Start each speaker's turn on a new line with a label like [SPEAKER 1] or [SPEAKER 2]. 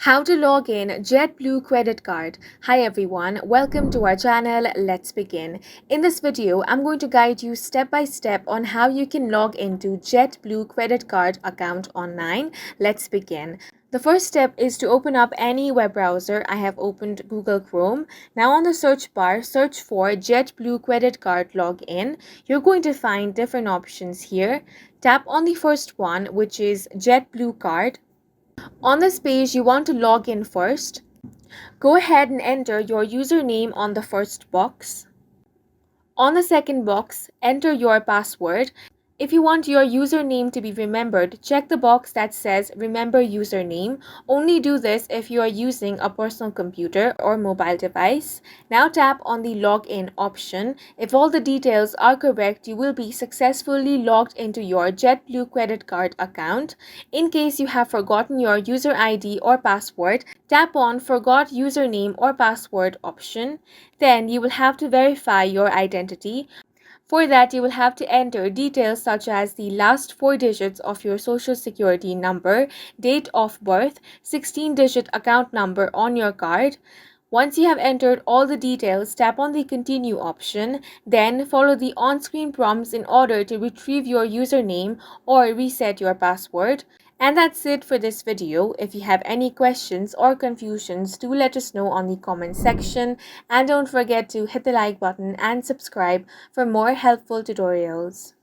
[SPEAKER 1] How to log in JetBlue credit card. Hi everyone, welcome to our channel. Let's begin. In this video, I'm going to guide you step by step on how you can log into JetBlue credit card account online. Let's begin. The first step is to open up any web browser. I have opened Google Chrome. Now on the search bar, search for JetBlue credit card login. You're going to find different options here. Tap on the first one, which is JetBlue card. On this page, you want to log in first. Go ahead and enter your username on the first box. On the second box, enter your password. If you want your username to be remembered, check the box that says Remember Username. Only do this if you are using a personal computer or mobile device. Now tap on the Login option. If all the details are correct, you will be successfully logged into your JetBlue credit card account. In case you have forgotten your user ID or password, tap on Forgot Username or Password option. Then you will have to verify your identity. For that, you will have to enter details such as the last 4 digits of your social security number, date of birth, 16-digit account number on your card. Once you have entered all the details, tap on the Continue option, then follow the on-screen prompts in order to retrieve your username or reset your password. And that's it for this video. If you have any questions or confusions, do let us know on the comment section. And don't forget to hit the like button and subscribe for more helpful tutorials.